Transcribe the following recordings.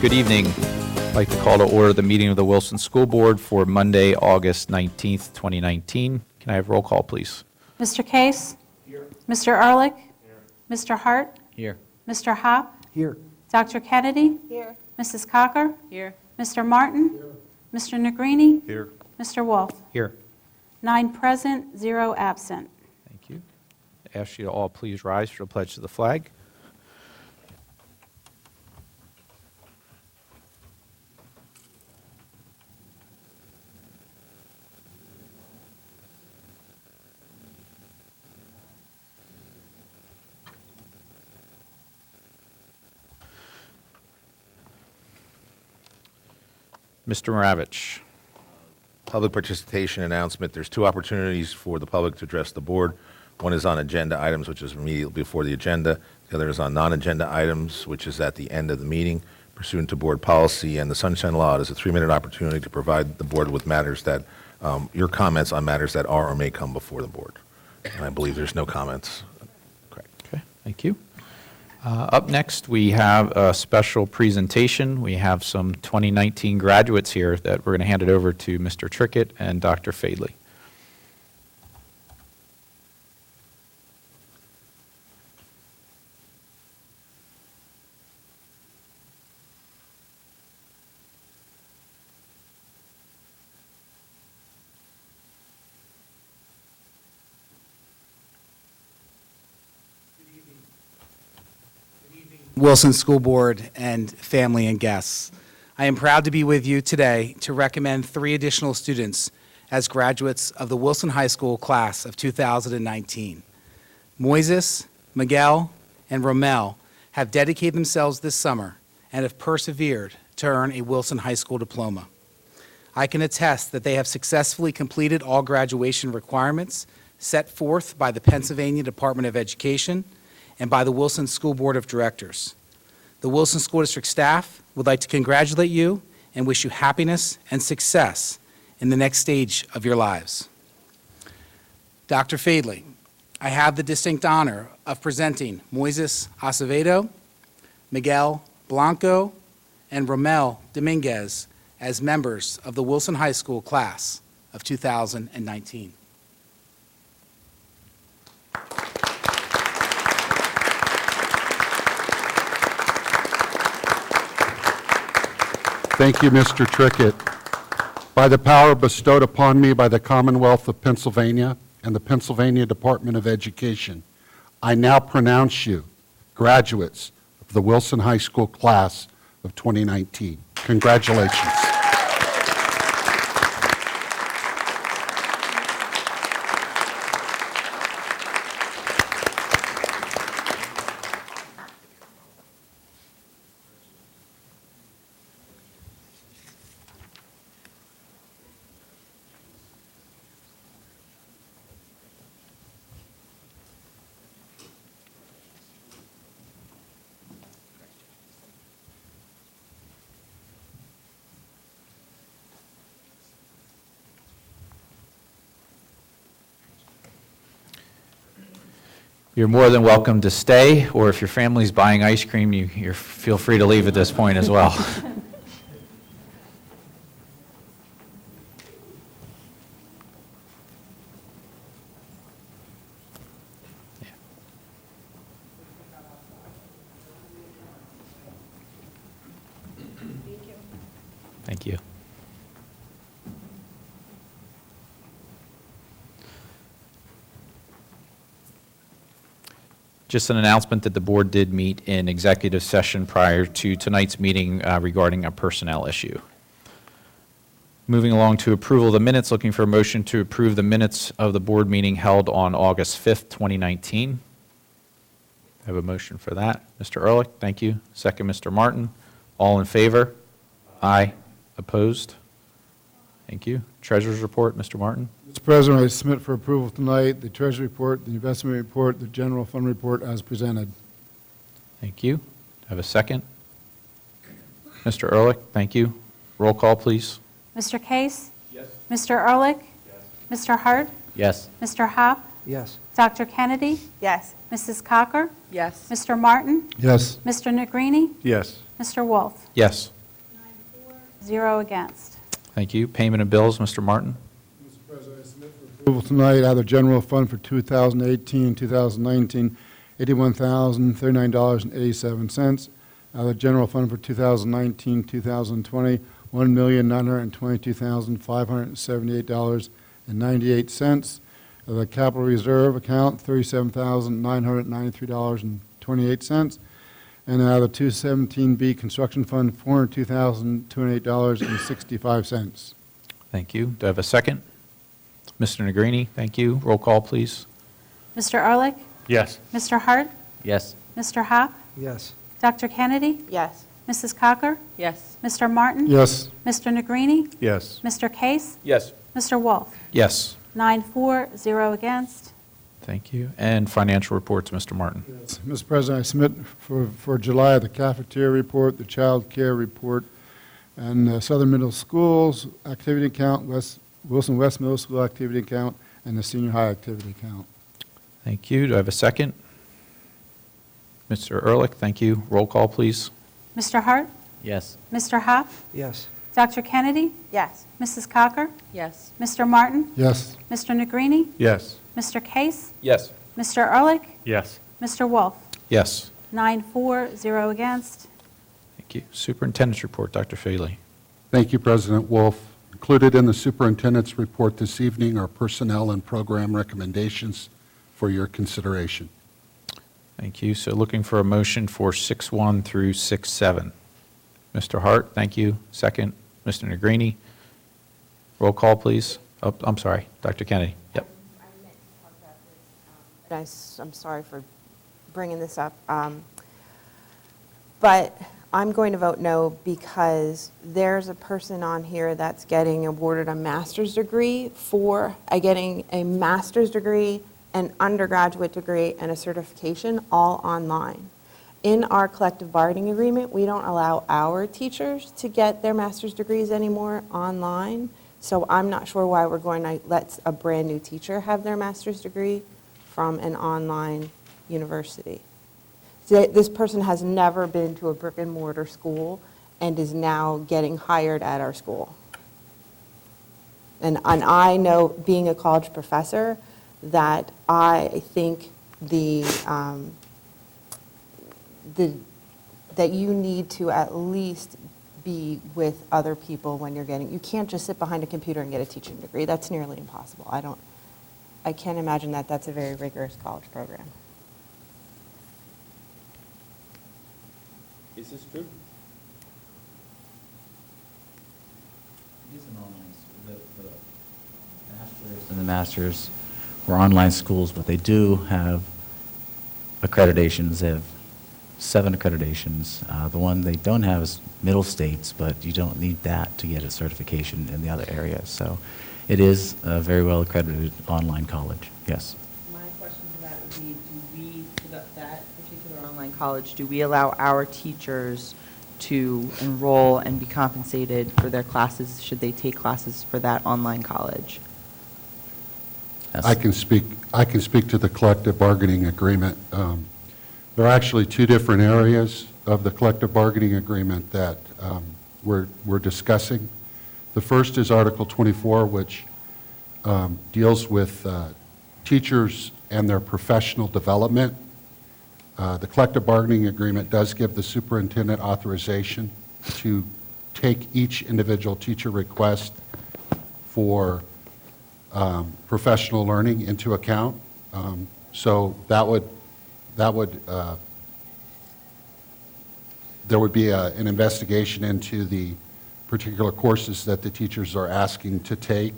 Good evening. I'd like to call to order the meeting of the Wilson School Board for Monday, August 19th, 2019. Can I have roll call, please? Mr. Case? Here. Mr. Ehrlich? Here. Mr. Hart? Here. Mr. Hopp? Here. Dr. Kennedy? Here. Mrs. Cocker? Here. Mr. Martin? Here. Mr. Negrini? Here. Mr. Wolf? Here. 9 present, 0 absent. Thank you. I ask you to all please rise for the pledge to the flag. Mr. Maravich. Public participation announcement. There's two opportunities for the public to address the board. One is on agenda items, which is immediately before the agenda. The other is on non-agenda items, which is at the end of the meeting. Pursuant to board policy and the Sunshine Law, it is a 3-minute opportunity to provide the board with matters that, your comments on matters that are or may come before the board. And I believe there's no comments. Correct. Okay, thank you. Up next, we have a special presentation. We have some 2019 graduates here that we're going to hand it over to Mr. Trickett and Dr. Fadley. Wilson School Board and family and guests. I am proud to be with you today to recommend 3 additional students as graduates of the Wilson High School class of 2019. Moises, Miguel, and Romel have dedicated themselves this summer and have persevered to earn a Wilson High School diploma. I can attest that they have successfully completed all graduation requirements set forth by the Pennsylvania Department of Education and by the Wilson School Board of Directors. The Wilson School District staff would like to congratulate you and wish you happiness and success in the next stage of your lives. Dr. Fadley, I have the distinct honor of presenting Moises Acevedo, Miguel Blanco, and Romel Dominguez as members of the Wilson High School class of 2019. Thank you, Mr. Trickett. By the power bestowed upon me by the Commonwealth of Pennsylvania and the Pennsylvania Department of Education, I now pronounce you graduates of the Wilson High School class of 2019. Congratulations. You're more than welcome to stay, or if your family's buying ice cream, you feel free to leave at this point as well. Thank you. Just an announcement that the board did meet in executive session prior to tonight's meeting regarding a personnel issue. Moving along to approval of the minutes, looking for a motion to approve the minutes of the board meeting held on August 5th, 2019. I have a motion for that. Mr. Ehrlich, thank you. Second, Mr. Martin. All in favor? Aye. Opposed? Thank you. Treasurer's report, Mr. Martin. Mr. President, I submit for approval tonight the Treasury report, the investment report, the general fund report as presented. Thank you. Have a second? Mr. Ehrlich, thank you. Roll call, please. Mr. Case? Yes. Mr. Ehrlich? Yes. Mr. Hart? Yes. Mr. Hopp? Yes. Dr. Kennedy? Yes. Mrs. Cocker? Yes. Mr. Martin? Yes. Mr. Negrini? Yes. Mr. Wolf? Yes. 0 against. Thank you. Payment of bills, Mr. Martin. Mr. President, I submit for approval tonight, out of the general fund for 2018, 2019, $81,039.87. Out of the general fund for 2019, 2020, $1,922,578.98. Out of the capital reserve account, $37,993.28. And out of the 217B construction fund, $402,208.65. Thank you. Do I have a second? Mr. Negrini, thank you. Roll call, please. Mr. Ehrlich? Yes. Mr. Hart? Yes. Mr. Hop? Yes. Dr. Kennedy? Yes. Mrs. Cocker? Yes. Mr. Martin? Yes. Mr. Negrini? Yes. Mr. Case? Yes. Mr. Wolf? Yes. 9-4, 0 against. Thank you. And financial reports, Mr. Martin. Mr. President, I submit for July the cafeteria report, the child care report, and Southern Middle Schools activity account, Wilson West Middle School activity account, and the senior high activity account. Thank you. Do I have a second? Mr. Ehrlich, thank you. Roll call, please. Mr. Hart? Yes. Mr. Hop? Yes. Dr. Kennedy? Yes. Mrs. Cocker? Yes. Mr. Martin? Yes. Mr. Negrini? Yes. Mr. Case? Yes. Mr. Ehrlich? Yes. Mr. Wolf? Yes. 9-4, 0 against. Thank you. Superintendent's report, Dr. Faley. Thank you, President Wolf. Included in the superintendent's report this evening are personnel and program recommendations for your consideration. Thank you. So looking for a motion for 6-1 through 6-7. Mr. Hart, thank you. Second, Mr. Negrini. Roll call, please. Oh, I'm sorry, Dr. Kennedy. Yep. I'm sorry for bringing this up. But I'm going to vote no because there's a person on here that's getting awarded a master's degree for getting a master's degree, an undergraduate degree, and a certification all online. In our collective bargaining agreement, we don't allow our teachers to get their master's degrees anymore online. So I'm not sure why we're going to let a brand new teacher have their master's degree from an online university. So this person has never been to a brick and mortar school and is now getting hired at our school. And I know, being a college professor, that I think that you need to at least be with other people when you're you can't just sit behind a computer and get a teaching degree. That's nearly impossible. I can't imagine that that's a very rigorous college program. Is this true? It is an online school. The bachelor's and the master's were online schools, but they do have accreditations. They have 7 accreditations. The one they don't have is Middle States, but you don't need that to get a certification in the other areas. So it is a very well accredited online college, yes. My question to that would be, for that particular online college, do we allow our teachers to enroll and be compensated for their classes, should they take classes for that online college? Yes. I can speak to the collective bargaining agreement. There are actually 2 different areas of the collective bargaining agreement that we're discussing. The first is Article 24, which deals with teachers and their professional development. The collective bargaining agreement does give the superintendent authorization to take each individual teacher request for professional learning into account. So there would be an investigation into the particular courses that the teachers are asking to take,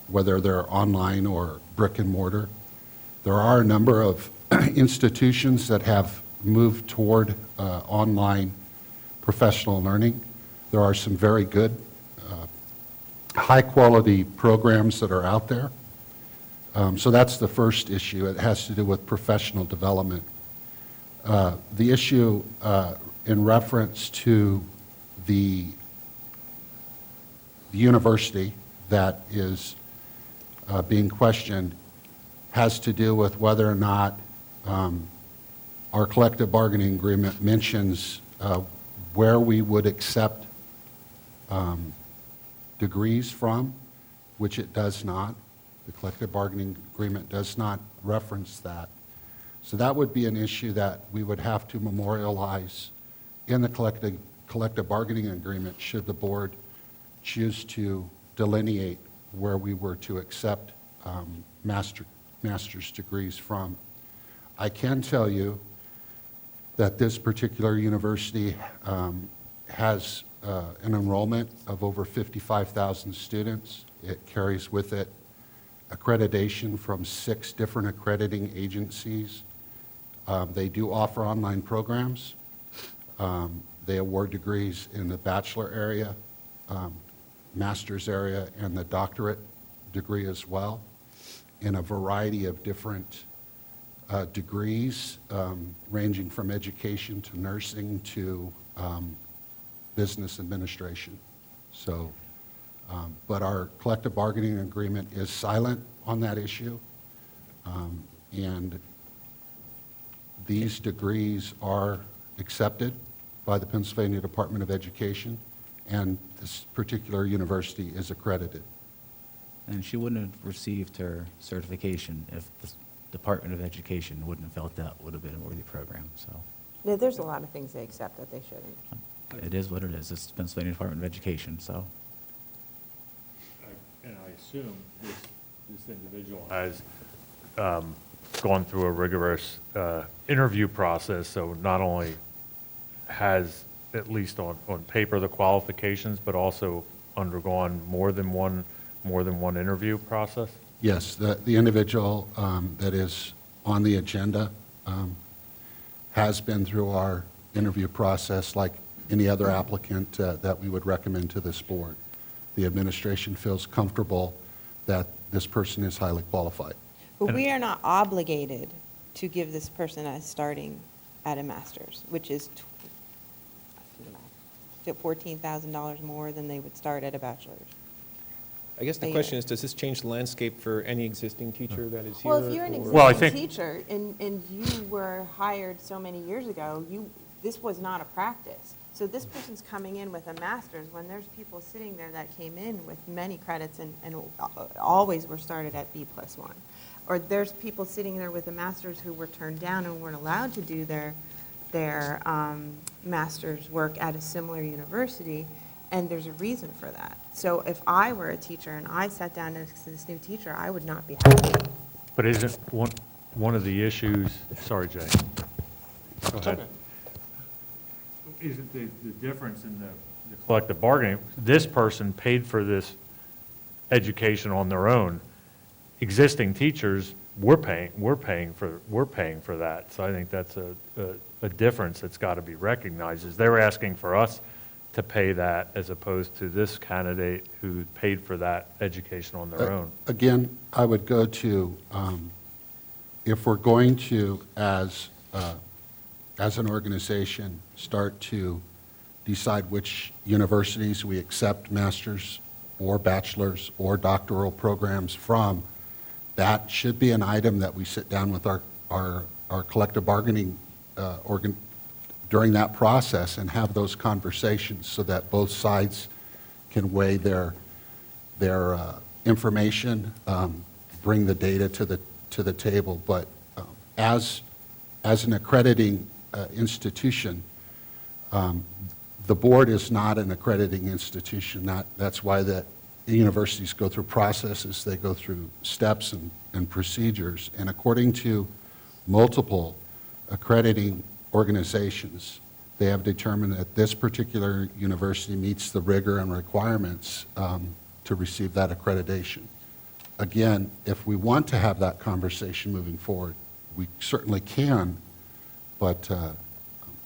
whether they're online or brick and mortar. There are a number of institutions that have moved toward online professional learning. There are some very good, high-quality programs that are out there. So that's the first issue. It has to do with professional development. The issue in reference to the university that is being questioned has to do with whether or not our collective bargaining agreement mentions where we would accept degrees from, which it does not. The collective bargaining agreement does not reference that. So that would be an issue that we would have to memorialize in the collective bargaining agreement should the board choose to delineate where we were to accept master's degrees from. I can tell you that this particular university has an enrollment of over 55,000 students. It carries with it accreditation from 6 different accrediting agencies. They do offer online programs. They award degrees in the bachelor area, master's area, and the doctorate degree as well, in a variety of different degrees, ranging from education to nursing to business administration. So, but our collective bargaining agreement is silent on that issue, and these degrees are accepted by the Pennsylvania Department of Education, and this particular university is accredited. And she wouldn't have received her certification if the Department of Education wouldn't have felt that would have been a worthy program, so Yeah, there's a lot of things they accept that they shouldn't. it is what it is. It's the Pennsylvania Department of Education, so. And I assume this individual has gone through a rigorous interview process, so not only has, at least on paper, the qualifications, but also undergone more than one interview process? Yes, the individual that is on the agenda has been through our interview process like any other applicant that we would recommend to this board. The administration feels comfortable that this person is highly qualified. But we are not obligated to give this person a starting at a master's, which is $14,000 more than they would start at a bachelor's. I guess the question is, does this change the landscape for any existing teacher that is here? Well, if you're an or- Well, I existing think- teacher and you were hired so many years ago, this was not a practice. So this person's coming in with a master's when there's people sitting there that came in with many credits and always were started at B+1. Or there's people sitting there with a master's who were turned down and weren't allowed to do their master's work at a similar university, and there's a reason for that. So if I were a teacher and I sat down next to this new teacher, I would not be happy. But isn't one of the issues, sorry, Jay. Go ahead. Isn't the difference in the collective bargaining, this person paid for this education on their own. Existing teachers, we're paying for that. So I think that's a difference that's got to be recognized, is they're asking for us to pay that as opposed to this candidate who paid for that education on their own. Again, I would go to, if we're going to, as an organization, start to decide which universities we accept master's or bachelor's or doctoral programs from, that should be an item that we sit down with our collective bargaining during that process and have those conversations so that both sides can weigh their information, bring the data to the table. But as an accrediting institution, the board is not an accrediting institution. That's why the universities go through processes, they go through steps and procedures. And according to multiple accrediting organizations, they have determined that this particular university meets the rigor and requirements to receive that accreditation. Again, if we want to have that conversation moving forward, we certainly can, but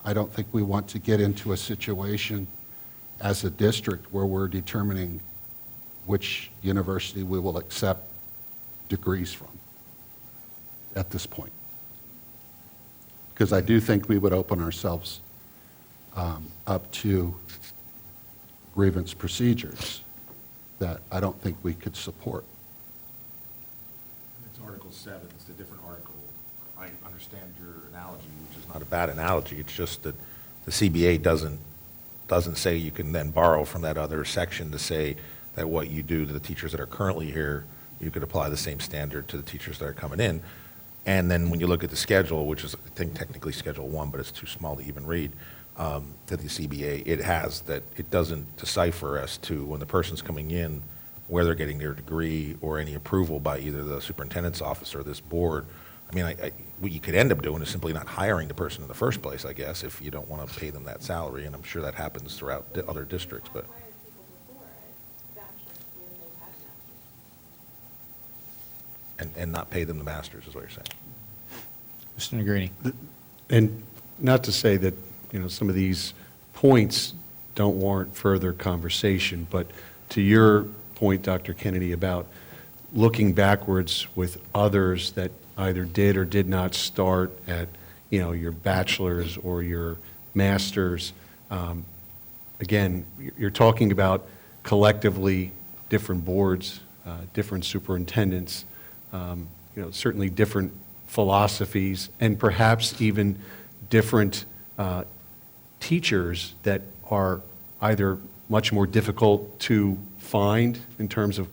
I don't think we want to get into a situation as a district where we're determining which university we will accept degrees from at this point. Because I do think we would open ourselves up to grievance procedures that I don't think we could support. It's Article 7, it's a different article. I understand your analogy, which is not a bad analogy. It's just that the CBA doesn't doesn't say you can then borrow from that other section to say that what you do to the teachers that are currently here, you could apply the same standard to the teachers that are coming in. And then when you look at the schedule, which is, I think, technically Schedule 1, but it's too small to even read, to the CBA, it has that it doesn't decipher as to when the person's coming in, where they're getting their degree or any approval by either the superintendent's office or this board. I mean, what you could end up doing is simply not hiring the person in the first place, I guess, if you don't want to pay them that salary, and I'm sure that happens throughout other districts, but. And not pay them the masters, is what you're saying. Mr. Negrini? And not to say that, some of these points don't warrant further conversation, but to your point, Dr. Kennedy, about looking backwards with others that either did or did not start at, your bachelor's or your master's, again, you're talking about collectively different boards, different superintendents, certainly different philosophies, and perhaps even different teachers that are either much more difficult to find in terms of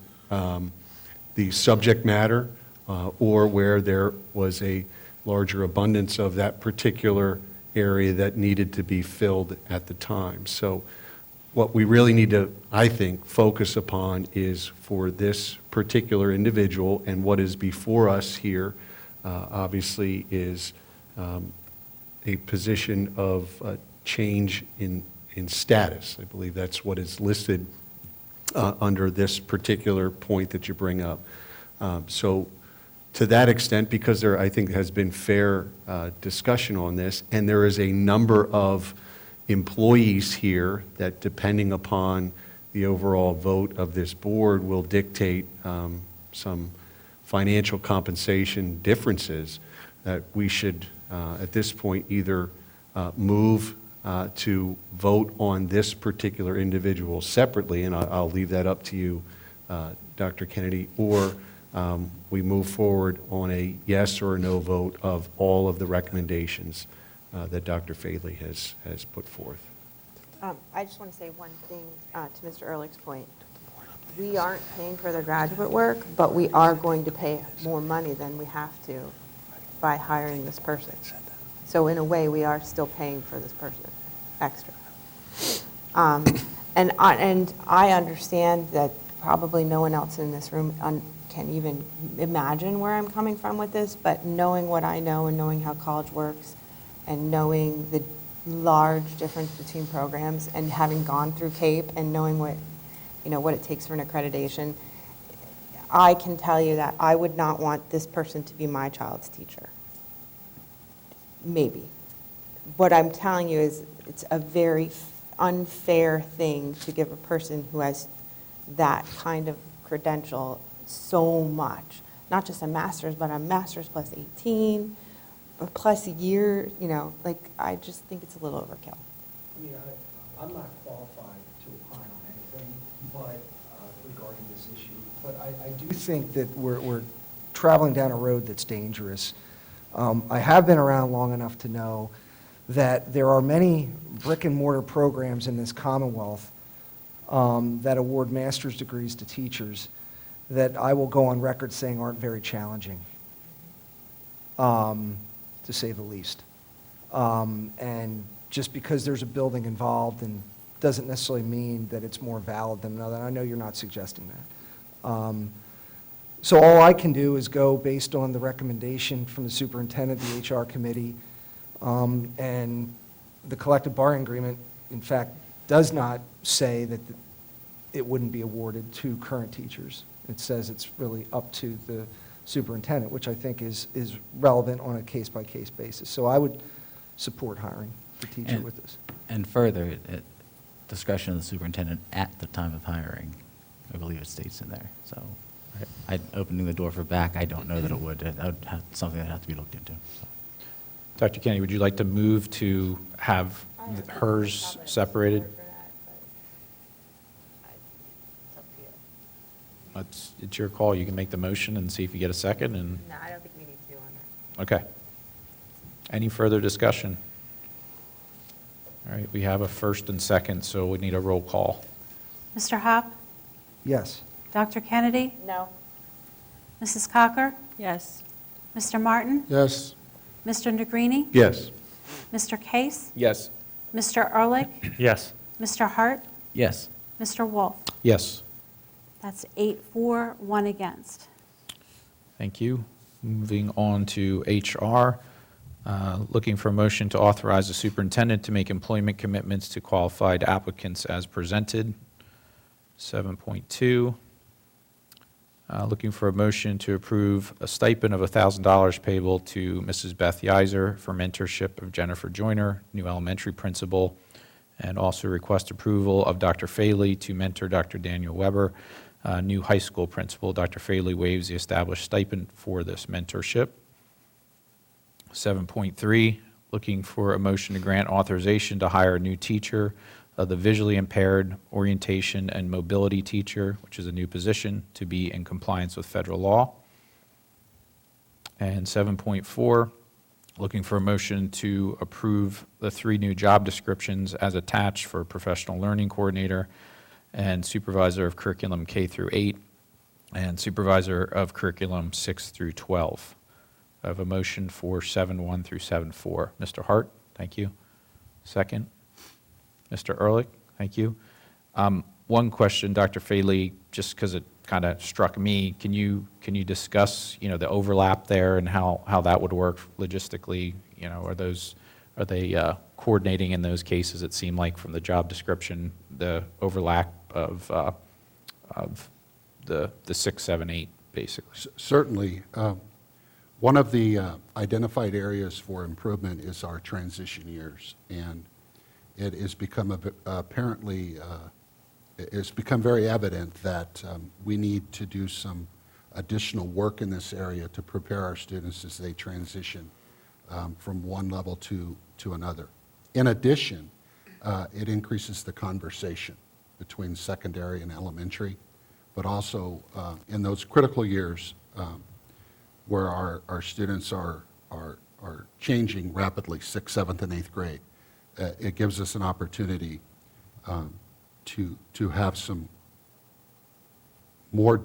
the subject matter, or where there was a larger abundance of that particular area that needed to be filled at the time. So what we really need to, I think, focus upon is for this particular individual, and what is before us here, obviously, is a position of change in status. I believe that's what is listed under this particular point that you bring up. So to that extent, because there, I think, has been fair discussion on this, and there is a number of employees here that, depending upon the overall vote of this board, will dictate some financial compensation differences, that we should, at this point, either move to vote on this particular individual separately, and I'll leave that up to you, Dr. Kennedy, or we move forward on a yes or a no vote of all of the recommendations that Dr. Fadley has put forth. I just want to say one thing to Mr. Ehrlich's point. We aren't paying for their graduate work, but we are going to pay more money than we have to by hiring this person. So in a way, we are still paying for this person extra. And I understand that probably no one else in this room can even imagine where I'm coming from with this, but knowing what I know and knowing how college works and knowing the large difference between programs and having gone through CAPE and knowing what it takes for an accreditation, I can tell you that I would not want this person to be my child's teacher. Maybe. What I'm telling you is it's a very unfair thing to give a person who has that kind of credential so much. Not just a master's, but a master's plus 18, or plus a year, I just think it's a little overkill. I mean, I'm not qualified to opine on anything but regarding this issue, but I do think that we're traveling down a road that's dangerous. I have been around long enough to know that there are many brick and mortar programs in this Commonwealth that award master's degrees to teachers that I will go on record saying aren't very challenging, to say the least. And just because there's a building involved and doesn't necessarily mean that it's more valid than another. I know you're not suggesting that. So all I can do is go based on the recommendation from the superintendent, the HR committee, and the collective bargaining agreement, in fact, does not say that it wouldn't be awarded to current teachers. It says it's really up to the superintendent, which I think is relevant on a case-by-case basis. So I would support hiring the teacher with this. And further, at discretion of the superintendent at the time of hiring, I believe it states in there. So opening the door for back, I don't know that it would. That would have something that would have to be looked into. So. Dr. Kennedy, would you like to move to have hers separated? It's your call. You can make the motion and see if you get a second. And No, I don't think we need to on that. okay. Any further discussion? All right, we have a first and second, so we need a roll call. Mr. Hop? Yes. Dr. Kennedy? No. Mrs. Cocker? Yes. Mr. Martin? Yes. Mr. Negrini? Yes. Mr. Case? Yes. Mr. Ehrlich? Yes. Mr. Hart? Yes. Mr. Wolf? Yes. That's 8 for, 1 against. Thank you. Moving on to HR, looking for a motion to authorize the superintendent to make employment commitments to qualified applicants as presented. 7.2, looking for a motion to approve a stipend of $1,000 payable to Mrs. Beth Yiser for mentorship of Jennifer Joyner, new elementary principal, and also request approval of Dr. Faley to mentor Dr. Daniel Weber, new high school principal. Dr. Faley waives the established stipend for this mentorship. 7.3, looking for a motion to grant authorization to hire a new teacher of the visually impaired orientation and mobility teacher, which is a new position, to be in compliance with federal law. And 7.4, looking for a motion to approve the 3 new job descriptions as attached for professional learning coordinator and supervisor of curriculum K through 8 and supervisor of curriculum 6 through 12. I have a motion for 7.1 through 7.4. Mr. Hart, thank you. Second. Mr. Ehrlich, thank you. One question, Dr. Faley, just because it kind of struck me, can you discuss, the overlap there and how that would work logistically? Are they coordinating in those cases? It seemed like from the job description, the overlap of the 6, 7, 8, basically. Certainly. One of the identified areas for improvement is our transition years, and it has become it's become very evident that we need to do some additional work in this area to prepare our students as they transition from one level to another. In addition, it increases the conversation between secondary and elementary, but also in those critical years where our students are changing rapidly, 6th, 7th, and 8th grade. It gives us an opportunity to have some more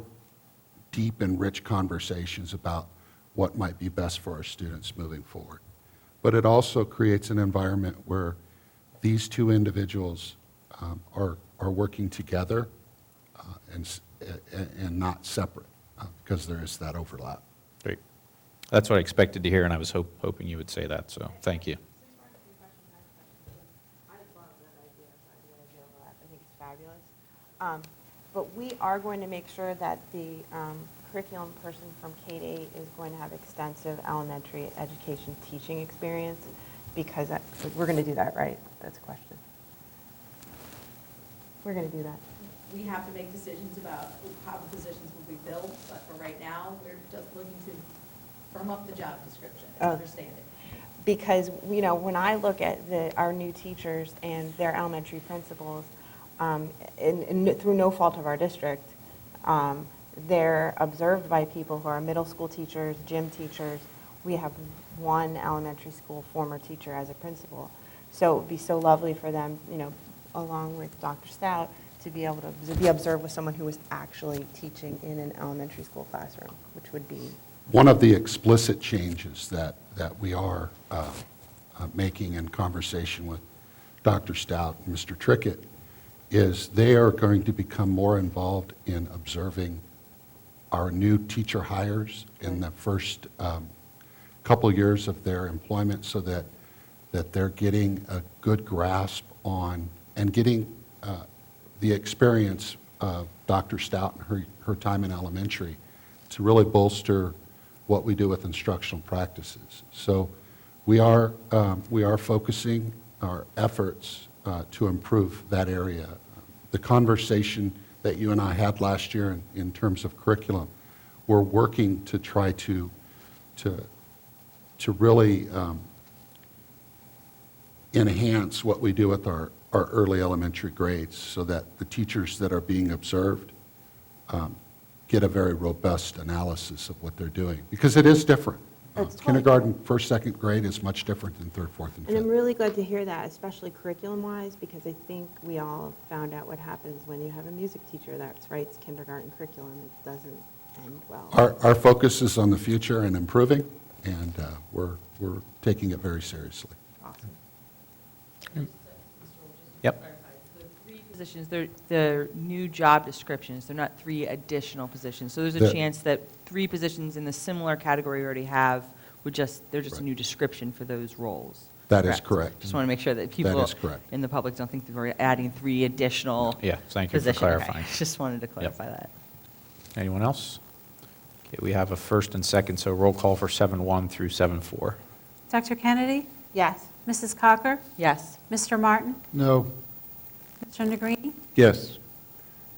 deep and rich conversations about what might be best for our students moving forward. But it also creates an environment where these 2 individuals are working together and not separate because there is that overlap. Great. That's what I expected to hear, and I was hoping you would say that, so thank you. I think it's fabulous. But we are going to make sure that the curriculum person from K-8 is going to have extensive elementary education teaching experience, because we're going to do that, right? That's a question. We're going to do that. We have to make decisions about how the positions will be filled, but for right now, we're just looking to firm up the job description and understand it. Because, when I look at our new teachers and their elementary principals, and through no fault of our district, they're observed by people who are middle school teachers, gym teachers. We have 1 elementary school former teacher as a principal. So it would be so lovely for them, along with Dr. Stout, to be able to be observed with someone who is actually teaching in an elementary school classroom, which would be... One of the explicit changes that we are making in conversation with Dr. Stout and Mr. Trickett is they are going to become more involved in observing our new teacher hires in the first couple years of their employment, so that they're getting a good grasp on and getting the experience of Dr. Stout and her time in elementary to really bolster what we do with instructional practices. So we are focusing our efforts to improve that area. The conversation that you and I had last year in terms of curriculum, we're working to try to really enhance what we do with our early elementary grades, so that the teachers that are being observed get a very robust analysis of what they're doing. Because it is different. That's totally Kindergarten, first, second grade is much different than third, fourth, and And I'm fifth. really glad to hear that, especially curriculum-wise, because I think we all found out what happens when you have a music teacher that writes kindergarten curriculum. It doesn't end well. Our focus is on the future and improving, and we're taking it very seriously. Awesome. Yep. The three positions, they're new job descriptions, they're not three additional positions. So there's a The- chance that three positions in the similar category we already have they're just a Right. new description for those roles. That is correct. Just want to make sure that people is correct. in the public don't think that we're adding three additional Yeah, thank you for positions. Okay, clarifying. Just wanted to clarify that. Anyone else? Okay, we have a first and second, so roll call for 7-1 through 7-4. Dr. Kennedy? Yes. Mrs. Cocker? Yes. Mr. Martin? No. Mr. Negrini? Yes.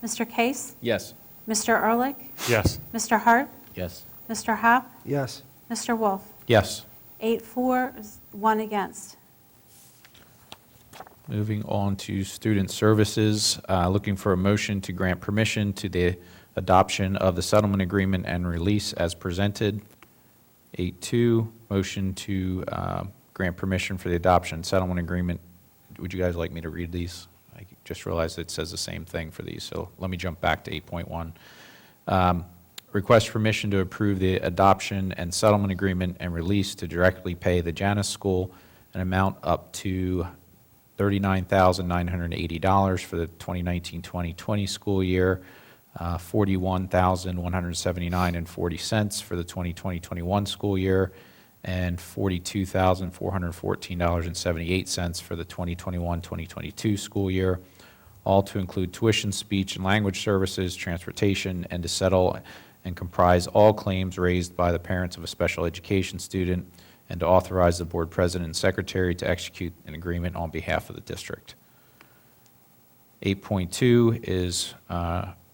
Mr. Case? Yes. Mr. Ehrlich? Yes. Mr. Hart? Yes. Mr. Hop? Yes. Mr. Wolf? Yes. 8-4, 1 against. Moving on to student services, looking for a motion to grant permission to the adoption of the settlement agreement and release as presented. 8-2, motion to grant permission for the adoption settlement agreement. Would you guys like me to read these? I just realized it says the same thing for these, so let me jump back to 8.1. Request permission to approve the adoption and settlement agreement and release to directly pay the Janus School an amount up to $39,980 for the 2019-2020 school year, $41,179.40 for the 2020-21 school year, and $42,414.78 for the 2021-2022 school year, all to include tuition, speech, and language services, transportation, and to settle and comprise all claims raised by the parents of a special education student, and to authorize the board president and secretary to execute an agreement on behalf of the district. 8.2 is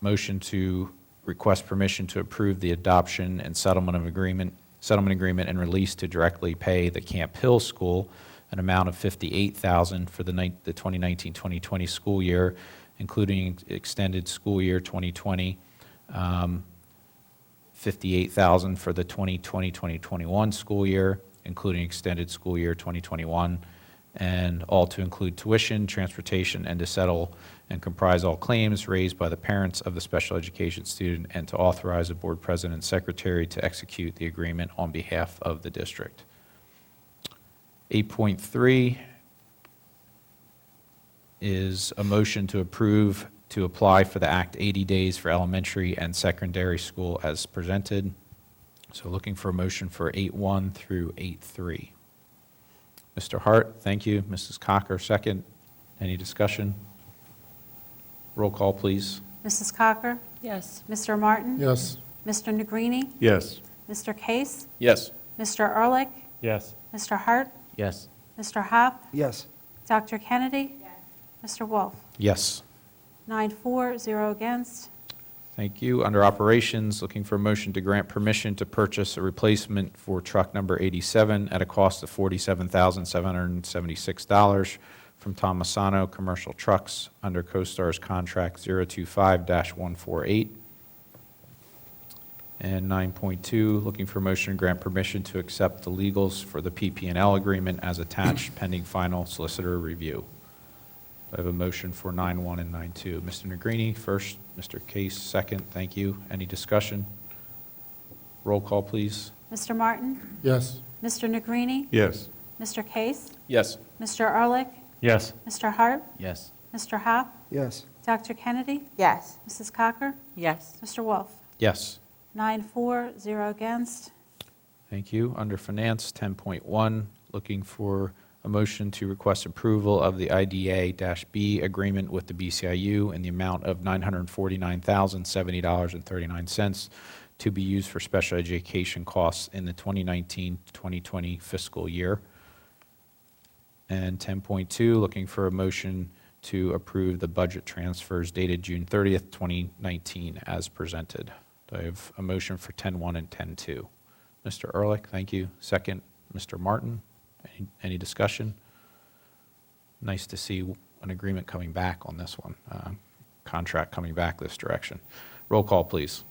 motion to request permission to approve the adoption and settlement agreement and release to directly pay the Camp Hill School an amount of $58,000 for the 2019-2020 school year, including extended school year 2020, $58,000 for the 2020-2021 school year, including extended school year 2021, and all to include tuition, transportation, and to settle and comprise all claims raised by the parents of the special education student, and to authorize the board president and secretary to execute the agreement on behalf of the district. 8.3 is a motion to approve to apply for the Act 80 days for elementary and secondary school as presented. So looking for a motion for 8.1 through 8.3. Mr. Hart, thank you. Mrs. Cocker, second. Any discussion? Roll call, please. Mrs. Cocker? Yes. Mr. Martin? Yes. Mr. Negrini? Yes. Mr. Case? Yes. Mr. Ehrlich? Yes. Mr. Hart? Yes. Mr. Hop? Yes. Dr. Kennedy? Mr. Wolf? Yes. 9-4, 0 against. Thank you. Under operations, looking for a motion to grant permission to purchase a replacement for truck number 87 at a cost of $47,776 from Tomasano Commercial Trucks under CoStar's contract 025-148. And 9.2, looking for a motion to grant permission to accept the legals for the PP&L agreement as attached pending final solicitor review. I have a motion for 9.1 and 9.2. Mr. Negrini first, Mr. Case second. Thank you. Any discussion? Roll call, please. Mr. Martin? Yes. Mr. Negrini? Yes. Mr. Case? Yes. Mr. Ehrlich? Yes. Mr. Hart? Yes. Mr. Hop? Yes. Dr. Kennedy? Yes. Mrs. Cocker? Yes. Mr. Wolf? Yes. 9-4, 0 against. Thank you. Under Finance, 10.1, looking for a motion to request approval of the IDA-B agreement with the BCIU in the amount of $949,070.39 to be used for special education costs in the 2019-2020 fiscal year. And 10.2, looking for a motion to approve the budget transfers dated June 30th, 2019 as presented. Do I have a motion for 10.1 and 10.2? Mr. Ehrlich, thank you. Second, Mr. Martin. Any discussion? Nice to see an agreement coming back on this one, contract coming back this direction. Roll call, please.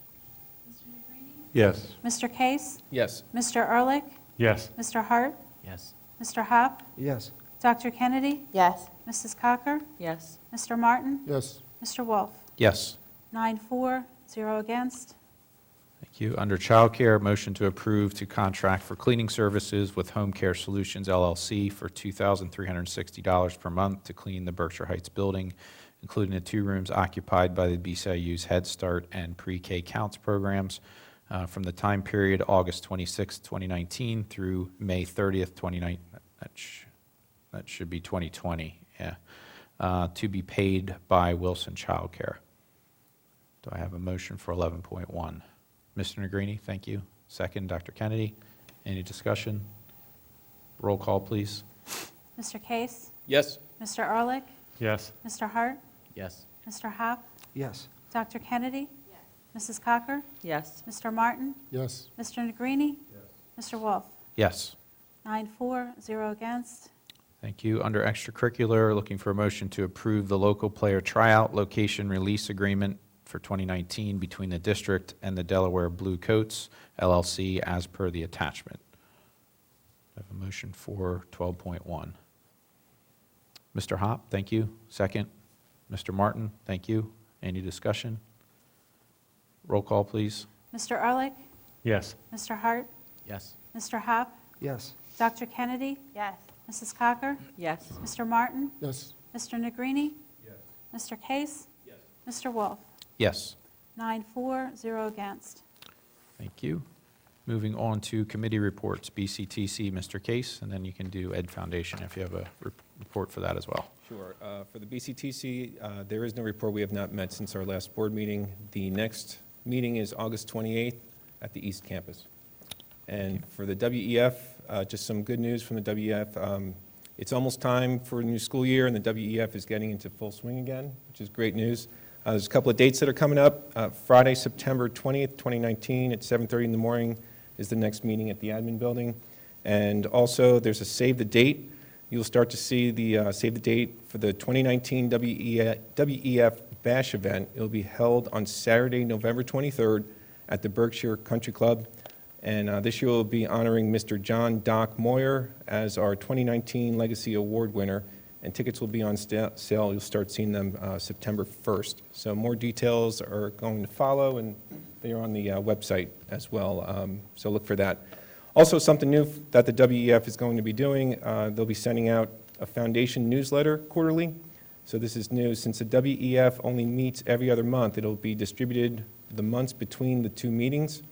Yes. Mr. Case? Yes. Mr. Ehrlich? Yes. Mr. Hart? Yes. Mr. Hop? Yes. Dr. Kennedy? Yes. Mrs. Cocker? Yes. Mr. Martin? Yes. Mr. Wolf? Yes. 9-4, 0 against. Thank you. Under childcare, motion to approve to contract for cleaning services with Home Care Solutions LLC for $2,360 per month to clean the Berkshire Heights building, including the 2 rooms occupied by the BCIU's Head Start and Pre-K Counts programs from the time period August 26, 2019 through May 30th, 2019. That should be 2020, yeah. To be paid by Wilson Childcare. Do I have a motion for 11.1? Mr. Negrini, thank you. Second, Dr. Kennedy. Any discussion? Roll call, please. Mr. Case? Yes. Mr. Ehrlich? Yes. Mr. Hart? Yes. Mr. Hop? Yes. Dr. Kennedy? Mrs. Cocker? Yes. Mr. Martin? Yes. Mr. Negrini? Mr. Wolf? Yes. 9-4, 0 against. Thank you. Under extracurricular, looking for a motion to approve the local player tryout location release agreement for 2019 between the district and the Delaware Blue Coats LLC as per the attachment. I have a motion for 12.1. Mr. Hop, thank you. Second. Mr. Martin, thank you. Any discussion? Roll call, please. Mr. Ehrlich? Yes. Mr. Hart? Yes. Mr. Hop? Yes. Dr. Kennedy? Yes. Mrs. Cocker? Yes. Mr. Martin? Yes. Mr. Negrini? Mr. Case? Mr. Wolf? Yes. 9-4, 0 against. Thank you. Moving on to committee reports, BCTC, Mr. Case, and then you can do Ed Foundation if you have a report for that as well. Sure. For the BCTC, there is no report. We have not met since our last board meeting. The next meeting is August 28th at the East Campus. And for the WEF, just some good news from the WEF. It's almost time for a new school year, and the WEF is getting into full swing again, which is great news. There's a couple of dates that are coming up. Friday, September 20th, 2019, at 7:30 in the morning is the next meeting at the admin building. And also, there's a save the date. You'll start to see the save the date for the 2019 WEF Bash event. It'll be held on Saturday, November 23rd at the Berkshire Country Club. And this year we'll be honoring Mr. John Doc Moyer as our 2019 Legacy Award winner. And tickets will be on sale. You'll start seeing them September 1st. So more details are going to follow, and they are on the website as well. So look for that. Also, something new that the WEF is going to be doing, they'll be sending out a foundation newsletter quarterly. So this is new. Since the WEF only meets every other month, it'll be distributed the months between the 2 meetings,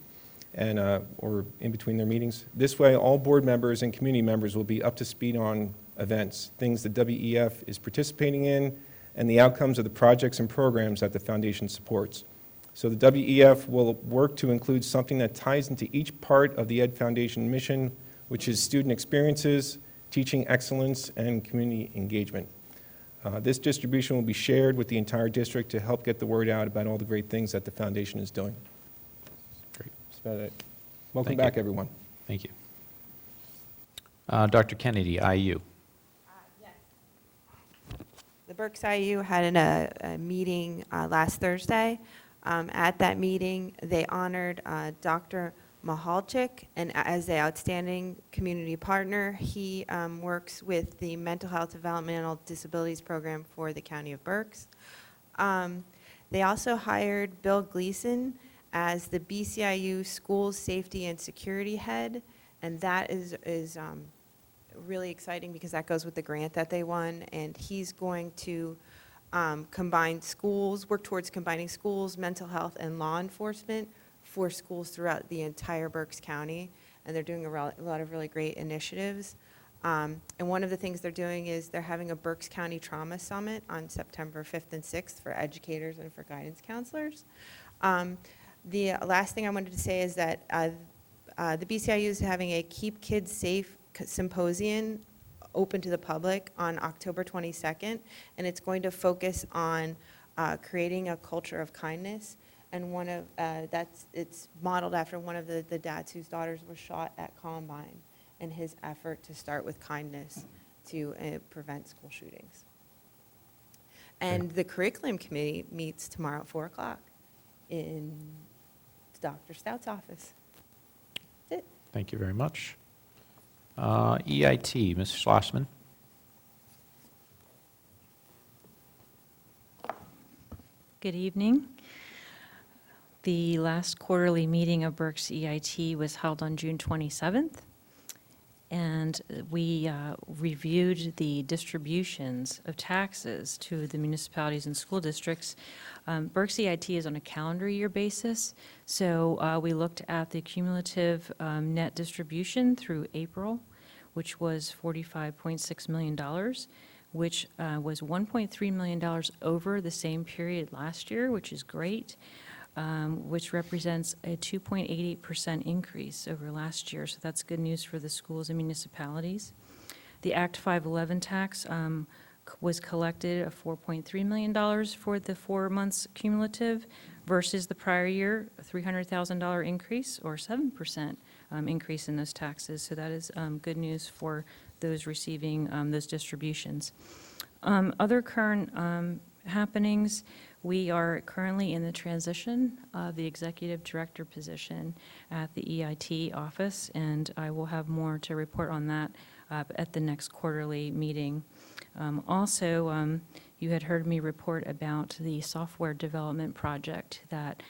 and or in between their meetings. This way, all board members and community members will be up to speed on events, things the WEF is participating in, and the outcomes of the projects and programs that the foundation supports. So the WEF will work to include something that ties into each part of the Ed Foundation mission, which is student experiences, teaching excellence, and community engagement. This distribution will be shared with the entire district to help get the word out about all the great things that the foundation is doing. Great. That's about it. Welcome Thank you. back, everyone. Thank you. Dr. Kennedy, IU. The Berks IU had a meeting last Thursday. At that meeting, they honored Dr. Mahalchik, and as an outstanding community partner, he works with the Mental Health Developmental Disabilities Program for the County of Berks. They also hired Bill Gleason as the BCIU School Safety and Security Head, and that is really exciting because that goes with the grant that they won, and he's going to work towards combining schools, mental health, and law enforcement for schools throughout the entire Berks County, and they're doing a lot of really great initiatives. And one of the things they're doing is they're having a Berks County Trauma Summit on September 5th and 6th for educators and for guidance counselors. The last thing I wanted to say is that the BCIU is having a Keep Kids Safe symposium open to the public on October 22nd, and it's going to focus on creating a culture of kindness. And it's modeled after one of the dads whose daughters were shot at Columbine, and his effort to start with kindness to prevent school shootings. And the curriculum committee meets tomorrow at 4 o'clock in Dr. Stout's office. That's it. Thank you very much. EIT, Ms. Schlossman. Good evening. The last quarterly meeting of Berks EIT was held on June 27th, and we reviewed the distributions of taxes to the municipalities and school districts. Berks EIT is on a calendar year basis, so we looked at the cumulative net distribution through April, which was $45.6 million, which was $1.3 million over the same period last year, which is great, which represents a 2.88% increase over last year. So that's good news for the schools and municipalities. The Act 511 tax was collected of $4.3 million for the 4 months cumulative versus the prior year, a $300,000 increase or 7% increase in those taxes. So that is good news for those receiving those distributions. Other current happenings, we are currently in the transition of the executive director position at the EIT office, and I will have more to report on that at the next quarterly meeting. Also, you had heard me report about the software development project that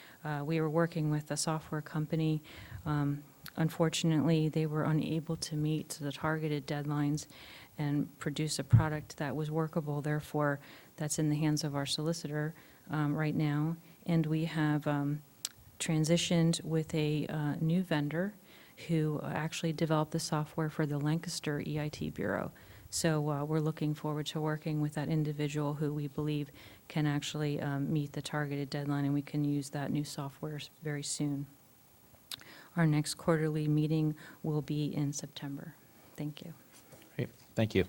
we were working with a software company. Unfortunately, they were unable to meet the targeted deadlines and produce a product that was workable. Therefore, that's in the hands of our solicitor right now. And we have transitioned with a new vendor who actually developed the software for the Lancaster EIT Bureau. So we're looking forward to working with that individual who we believe can actually meet the targeted deadline, and we can use that new software very soon. Our next quarterly meeting will be in September. Thank you. Great, thank you.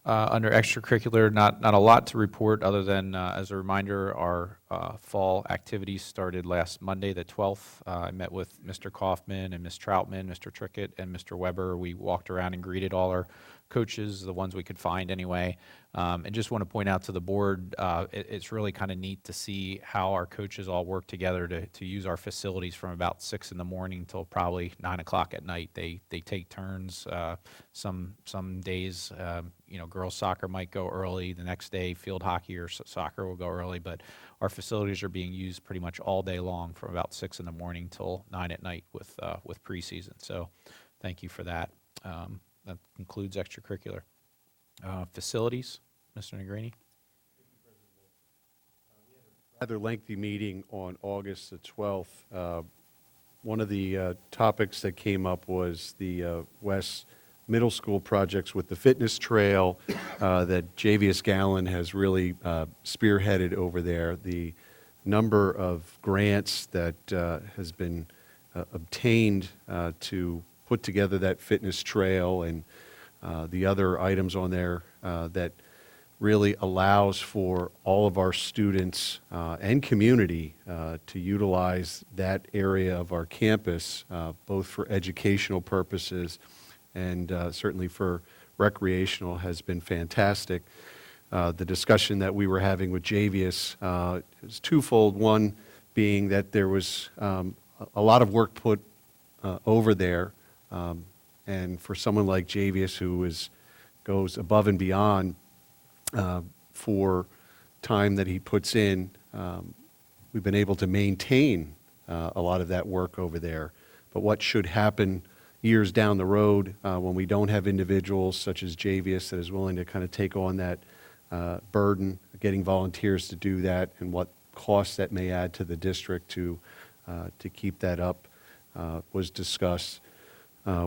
Under extracurricular, not a lot to report other than, as a reminder, our fall activities started last Monday, the 12th. I met with Mr. Kaufman and Ms. Troutman, Mr. Trickett, and Mr. Weber. We walked around and greeted all our coaches, the ones we could find anyway. And just want to point out to the board, it's really kind of neat to see how our coaches all work together to use our facilities from about 6 in the morning till probably 9 o'clock at night. They take turns. Some days, girls soccer might go early. The next day, field hockey or soccer will go early. But our facilities are being used pretty much all day long from about 6 in the morning till 9 at night with preseason. So thank you for that. That concludes extracurricular. Facilities, Mr. Negrini? Rather lengthy meeting on August the 12th. One of the topics that came up was the West Middle School projects with the fitness trail that Javius Gallen has really spearheaded over there. The number of grants that has been obtained to put together that fitness trail and the other items on there that really allows for all of our students and community to utilize that area of our campus, both for educational purposes and certainly for recreational, has been fantastic. The discussion that we were having with Javius is twofold. One being that there was a lot of work put over there, and for someone like Javius, who goes above and beyond for time that he puts in, we've been able to maintain a lot of that work over there. But what should happen years down the road when we don't have individuals such as Javius that is willing to kind of take on that burden, getting volunteers to do that, and what costs that may add to the district to keep that up was discussed.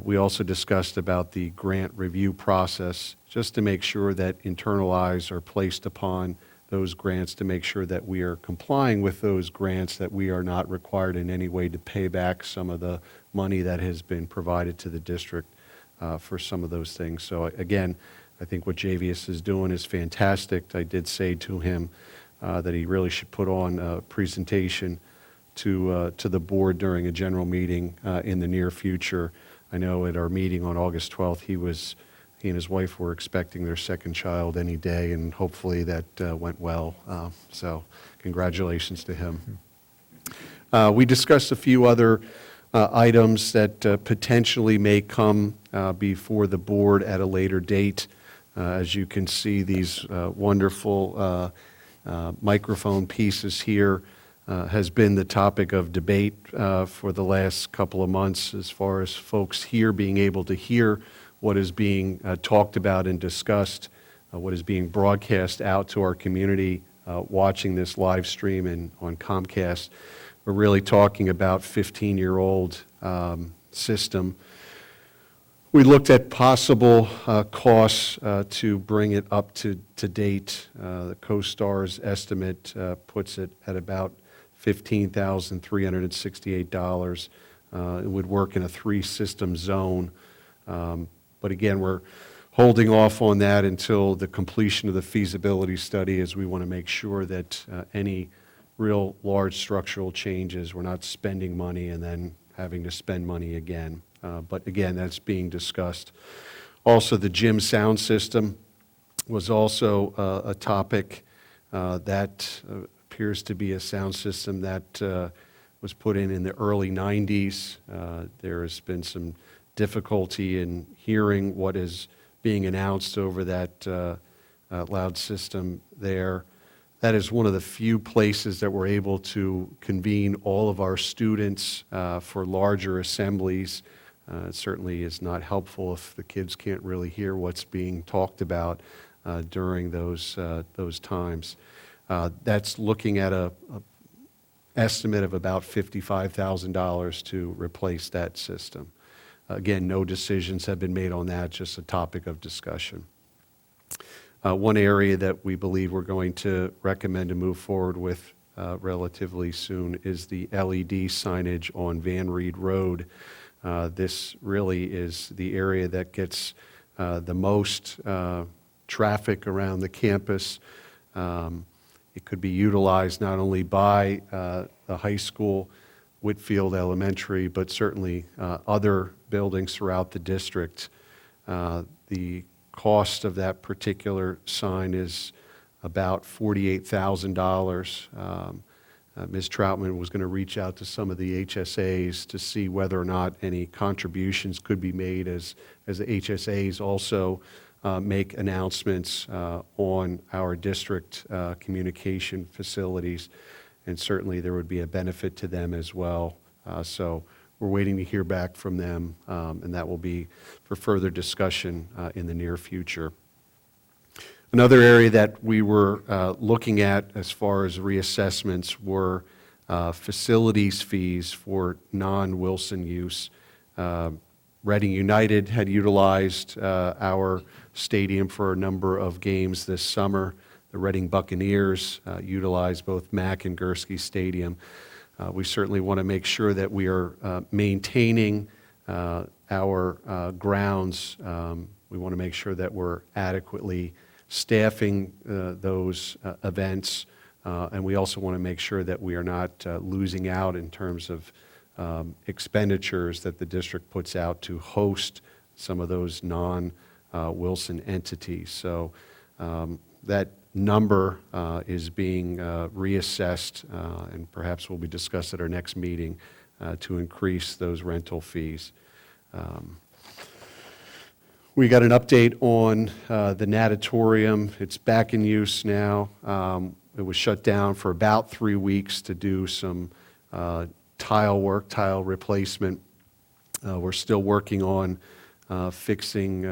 We also discussed about the grant review process, just to make sure that internal eyes are placed upon those grants, to make sure that we are complying with those grants, that we are not required in any way to pay back some of the money that has been provided to the district for some of those things. So again, I think what Javius is doing is fantastic. I did say to him that he really should put on a presentation to the board during a general meeting in the near future. I know at our meeting on August 12th, he and his wife were expecting their second child any day, and hopefully that went well. So congratulations to him. We discussed a few other items that potentially may come before the board at a later date. As you can see, these wonderful microphone pieces here has been the topic of debate for the last couple of months, as far as folks here being able to hear what is being talked about and discussed, what is being broadcast out to our community watching this live stream and on Comcast. We're really talking about 15-year-old system. We looked at possible costs to bring it up to date. The CoStar's estimate puts it at about $15,368. It would work in a 3-system zone. But again, we're holding off on that until the completion of the feasibility study, as we want to make sure that any real large structural changes, we're not spending money and then having to spend money again. But again, that's being discussed. Also, the gym sound system was also a topic that appears to be a sound system that was put in the early 90s. There has been some difficulty in hearing what is being announced over that loud system there. That is one of the few places that we're able to convene all of our students for larger assemblies. It certainly is not helpful if the kids can't really hear what's being talked about during those times. That's looking at a estimate of about $55,000 to replace that system. Again, no decisions have been made on that, just a topic of discussion. One area that we believe we're going to recommend to move forward with relatively soon is the LED signage on Van Reed Road. This really is the area that gets the most traffic around the campus. It could be utilized not only by the high school, Whitfield Elementary, but certainly other buildings throughout the district. The cost of that particular sign is about $48,000. Ms. Troutman was going to reach out to some of the HSAs to see whether or not any contributions could be made, as the HSAs also make announcements on our district communication facilities, and certainly there would be a benefit to them as well. So we're waiting to hear back from them, and that will be for further discussion in the near future. Another area that we were looking at as far as reassessments were facilities fees for non-Wilson use. Reading United had utilized our stadium for a number of games this summer. The Reading Buccaneers utilized both Mack and Gursky Stadium. We certainly want to make sure that we are maintaining our grounds. We want to make sure that we're adequately staffing those events, and we also want to make sure that we are not losing out in terms of expenditures that the district puts out to host some of those non-Wilson entities. So that number is being reassessed, and perhaps will be discussed at our next meeting to increase those rental fees. We got an update on the natatorium. It's back in use now. It was shut down for about 3 weeks to do some tile work, tile replacement. We're still working on fixing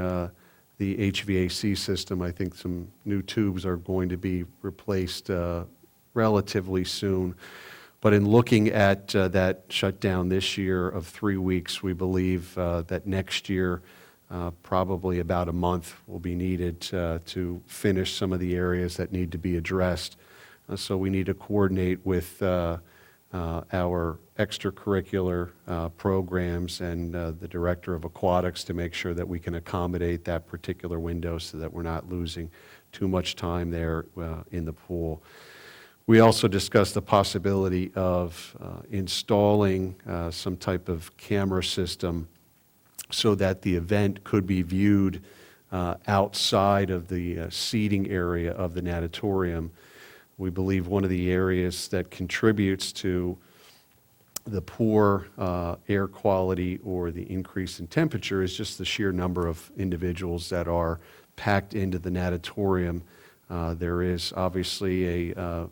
the HVAC system. I think some new tubes are going to be replaced relatively soon. But in looking at that shutdown this year of 3 weeks, we believe that next year probably about a month will be needed to finish some of the areas that need to be addressed. So we need to coordinate with our extracurricular programs and the director of aquatics to make sure that we can accommodate that particular window so that we're not losing too much time there in the pool. We also discussed the possibility of installing some type of camera system so that the event could be viewed outside of the seating area of the natatorium. We believe one of the areas that contributes to the poor air quality or the increase in temperature is just the sheer number of individuals that are packed into the natatorium. There is obviously a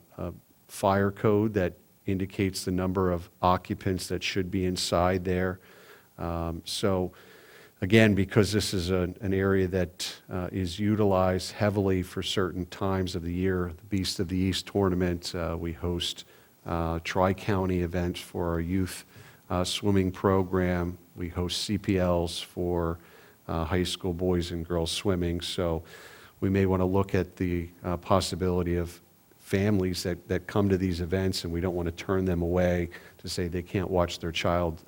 fire code that indicates the number of occupants that should be inside there. So again, because this is an area that is utilized heavily for certain times of the year, the Beast of the East tournament, we host tri-county events for our youth swimming program. We host CPLs for high school boys and girls swimming. So we may want to look at the possibility of families that come to these events, and we don't want to turn them away to say they can't watch their child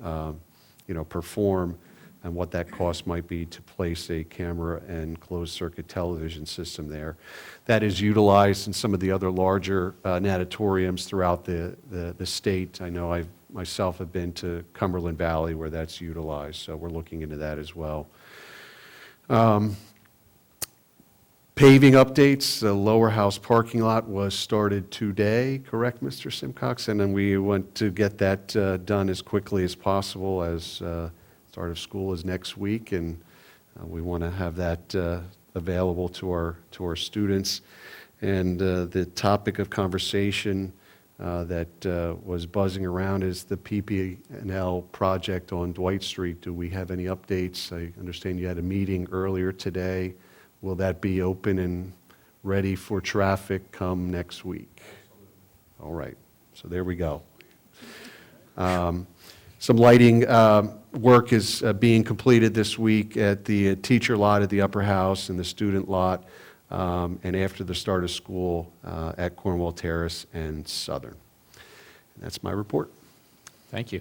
perform, and what that cost might be to place a camera and closed-circuit television system there. That is utilized in some of the other larger natatoriums throughout the state. I know I myself have been to Cumberland Valley where that's utilized, so we're looking into that as well. Paving updates, the Lower House parking lot was started today, correct, Mr. Simcox? And then we want to get that done as quickly as possible, as start of school is next week, and we want to have that available to our students. And the topic of conversation that was buzzing around is the PP&L project on Dwight Street. Do we have any updates? I understand you had a meeting earlier today. Will that be open and ready for traffic come next week? All right, so there we go. Some lighting work is being completed this week at the teacher lot at the upper house and the student lot, and after the start of school at Cornwall Terrace and Southern. And that's my report. Thank you.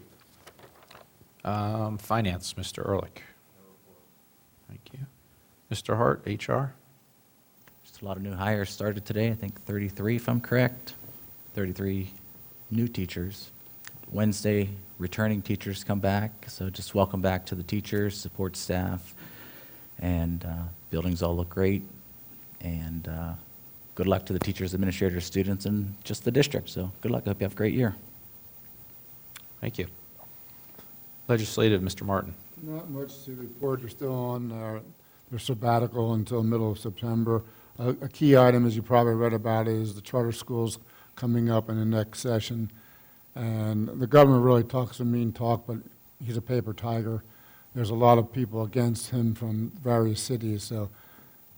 Finance, Mr. Ehrlich. Thank you. Mr. Hart, HR. Just a lot of new hires started today, I think 33 if I'm correct, 33 new teachers. Wednesday, returning teachers come back, so just welcome back to the teachers, support staff, and buildings all look great. And good luck to the teachers, administrators, students, and just the district. So good luck. I hope you have a great year. Thank you. Legislative, Mr. Martin. Not much to report. They're still on their sabbatical until middle of September. A key item, as you probably read about, is the charter schools coming up in the next session. And the governor really talks a mean talk, but he's a paper tiger. There's a lot of people against him from various cities, so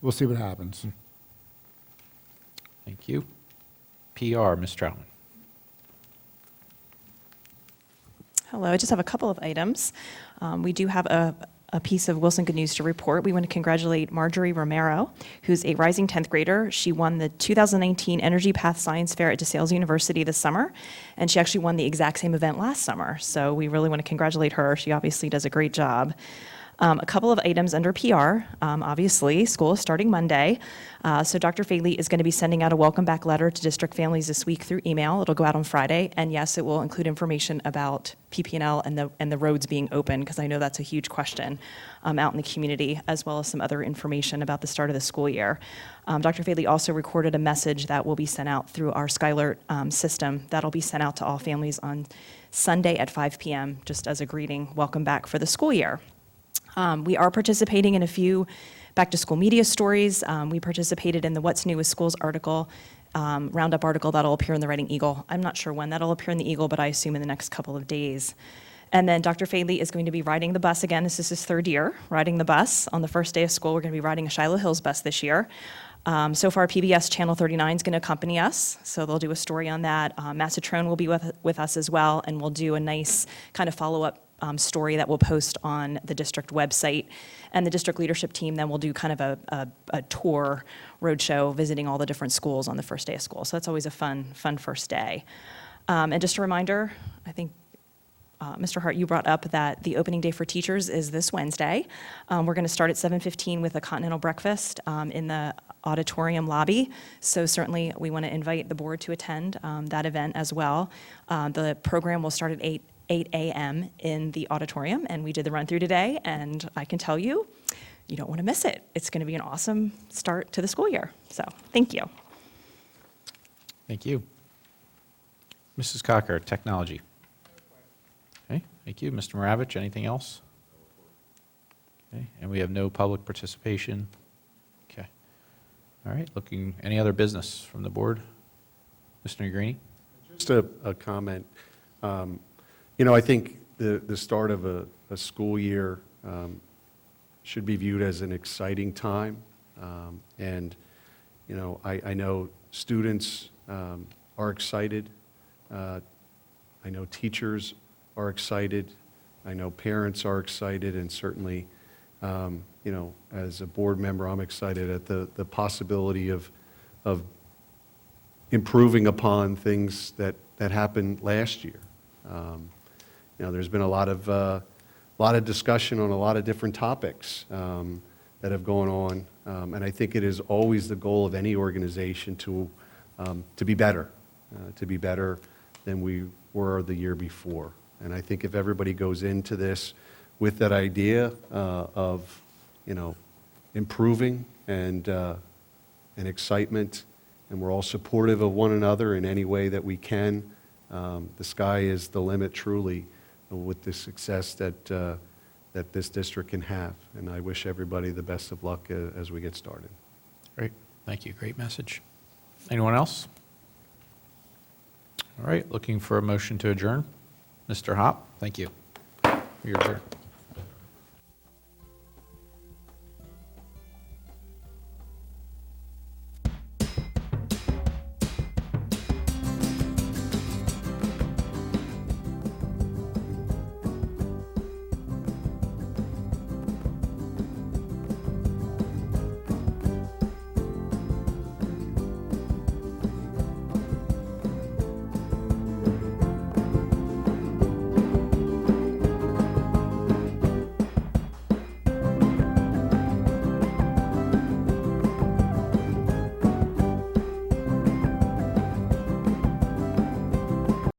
we'll see what happens. Thank you. PR, Ms. Troutman. Hello, I just have a couple of items. We do have a piece of Wilson Good News to report. We want to congratulate Marjorie Romero, who's a rising 10th grader. She won the 2019 Energy Path Science Fair at DeSales University this summer, and she actually won the exact same event last summer. So we really want to congratulate her. She obviously does a great job. A couple of items under PR. Obviously, school is starting Monday, so Dr. Faley is going to be sending out a welcome back letter to district families this week through email. It'll go out on Friday, and yes, it will include information about PP&L and the roads being open, because I know that's a huge question out in the community, as well as some other information about the start of the school year. Dr. Faley also recorded a message that will be sent out through our Skylert system. That'll be sent out to all families on Sunday at 5 p.m., just as a greeting, welcome back for the school year. We are participating in a few back-to-school media stories. We participated in the What's New with Schools article, roundup article that'll appear in the Reading Eagle. I'm not sure when that'll appear in the Eagle, but I assume in the next couple of days. And then Dr. Faley is going to be riding the bus again. This is his third year riding the bus. On the first day of school, we're going to be riding a Shiloh Hills bus this year. So far, PBS Channel 39 is going to accompany us, so they'll do a story on that. Massatrone will be with us as well, and we'll do a nice kind of follow-up story that we'll post on the district website. And the district leadership team then will do kind of a tour roadshow, visiting all the different schools on the first day of school. So that's always a fun first day. And just a reminder, I think Mr. Hart, you brought up that the opening day for teachers is this Wednesday. We're going to start at 7:15 with a continental breakfast in the auditorium lobby. So certainly we want to invite the board to attend that event as well. The program will start at 8 a.m. in the auditorium, and we did the run-through today, and I can tell you, you don't want to miss it. It's going to be an awesome start to the school year. So thank you. Thank you. Mrs. Cocker, Technology. Thank you. Mr. Maravich, anything else? Okay, and we have no public participation. Okay. All right, any other business from the board? Mr. Negrini? Just a comment. I think the start of a school year should be viewed as an exciting time. And, I know students are excited. I know teachers are excited. I know parents are excited, and certainly, as a board member, I'm excited at the possibility of improving upon things that happened last year. There's been a lot of discussion on a lot of different topics that have gone on, and I think it is always the goal of any organization to be better than we were the year before. And I think if everybody goes into this with that idea of improving and excitement, and we're all supportive of one another in any way that we can, the sky is the limit truly with the success that this district can have. And I wish everybody the best of luck as we get started. Great, thank you. Great message. Anyone else? All right, looking for a motion to adjourn. Mr. Hop, thank you. You're adjourned.